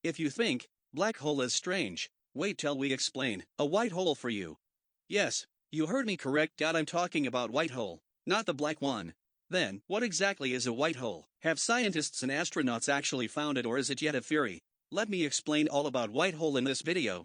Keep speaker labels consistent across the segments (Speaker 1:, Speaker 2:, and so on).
Speaker 1: If you think black hole is strange, wait till we explain a white hole for you. Yes, you heard me correct. I'm talking about white hole, not the black one. Then, what exactly is a white hole? Have scientists and astronauts actually found it, or is it yet a theory? Let me explain all about white hole in this video.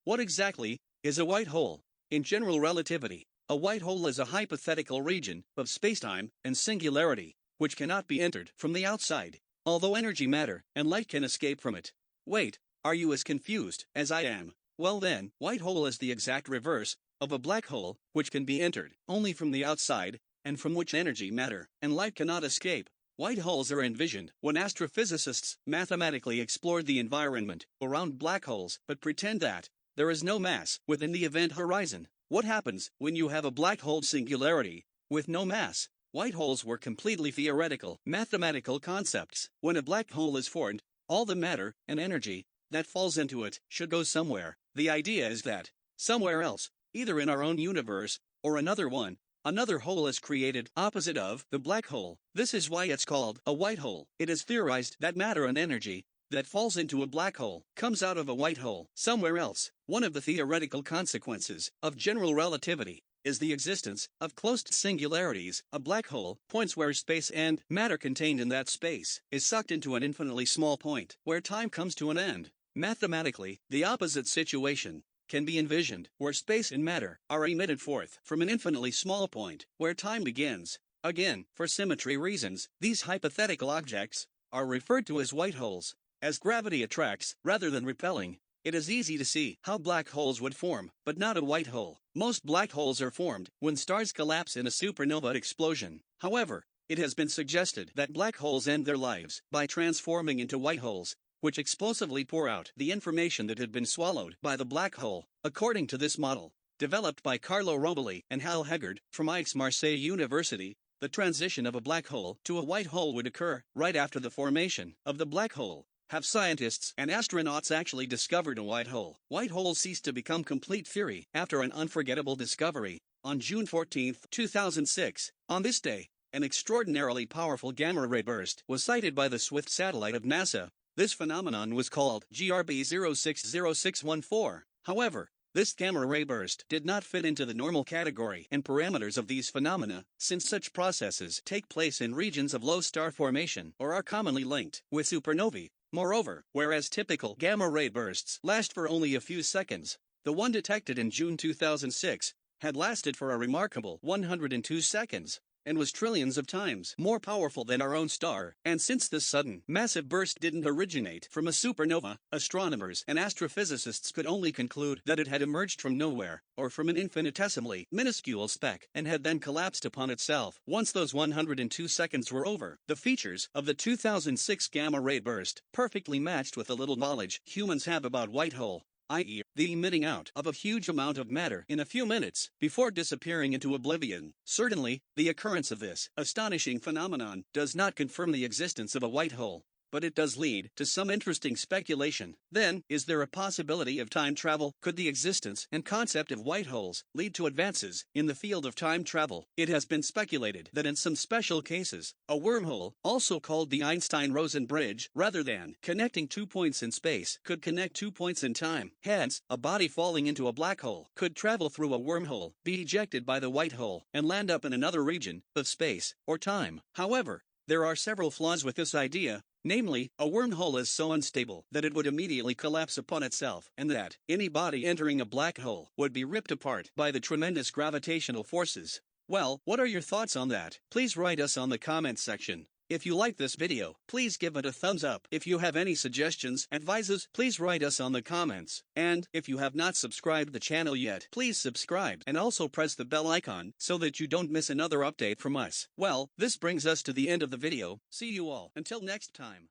Speaker 1: What exactly is a white hole? In general relativity, a white hole is a hypothetical region of spacetime and singularity, which cannot be entered from the outside, although energy, matter, and light can escape from it. Wait, are you as confused as I am? Well then, white hole is the exact reverse of a black hole, which can be entered only from the outside, and from which energy, matter, and light cannot escape. White holes are envisioned when astrophysicists mathematically explored the environment around black holes but pretend that there is no mass within the event horizon. What happens when you have a black hole singularity with no mass? White holes were completely theoretical, mathematical concepts. When a black hole is formed, all the matter and energy that falls into it should go somewhere. The idea is that somewhere else, either in our own universe or another one, another hole is created opposite of the black hole. This is why it's called a white hole. It is theorized that matter and energy that falls into a black hole comes out of a white hole somewhere else. One of the theoretical consequences of general relativity is the existence of closed singularities. A black hole points where space and matter contained in that space is sucked into an infinitely small point where time comes to an end. Mathematically, the opposite situation can be envisioned where space and matter are emitted forth from an infinitely small point where time begins. Again, for symmetry reasons, these hypothetical objects are referred to as white holes. As gravity attracts rather than repelling, it is easy to see how black holes would form, but not a white hole. Most black holes are formed when stars collapse in a supernova explosion. However, it has been suggested that black holes end their lives by transforming into white holes, which explosively pour out the information that had been swallowed by the black hole. According to this model, developed by Carlo Rovelli and Hal Heggard from Aix-Marseille University, the transition of a black hole to a white hole would occur right after the formation of the black hole. Have scientists and astronauts actually discovered a white hole? White holes ceased to become complete theory after an unforgettable discovery on June 14, 2006. On this day, an extraordinarily powerful gamma-ray burst was sighted by the Swift satellite of NASA. This phenomenon was called GRB 060614. However, this gamma-ray burst did not fit into the normal category and parameters of these phenomena, since such processes take place in regions of low star formation or are commonly linked with supernovae. Moreover, whereas typical gamma-ray bursts last for only a few seconds, the one detected in June 2006 had lasted for a remarkable 102 seconds, and was trillions of times more powerful than our own star. And since this sudden, massive burst didn't originate from a supernova, astronomers and astrophysicists could only conclude that it had emerged from nowhere, or from an infinitesimally minuscule speck, and had then collapsed upon itself. Once those 102 seconds were over, the features of the 2006 gamma-ray burst perfectly matched with the little knowledge humans have about white hole, i.e., the emitting out of a huge amount of matter in a few minutes before disappearing into oblivion. Certainly, the occurrence of this astonishing phenomenon does not confirm the existence of a white hole, but it does lead to some interesting speculation. Then, is there a possibility of time travel? Could the existence and concept of white holes lead to advances in the field of time travel? It has been speculated that in some special cases, a wormhole, also called the Einstein-Rosen Bridge, rather than connecting 2 points in space, could connect 2 points in time. Hence, a body falling into a black hole could travel through a wormhole, be ejected by the white hole, and land up in another region of space or time. However, there are several flaws with this idea. Namely, a wormhole is so unstable that it would immediately collapse upon itself, and that any body entering a black hole would be ripped apart by the tremendous gravitational forces. Well, what are your thoughts on that? Please write us on the comments section. If you like this video, please give it a thumbs up. If you have any suggestions, advices, please write us on the comments. And if you have not subscribed the channel yet, please subscribe and also press the bell icon so that you don't miss another update from us. Well, this brings us to the end of the video. See you all until next time.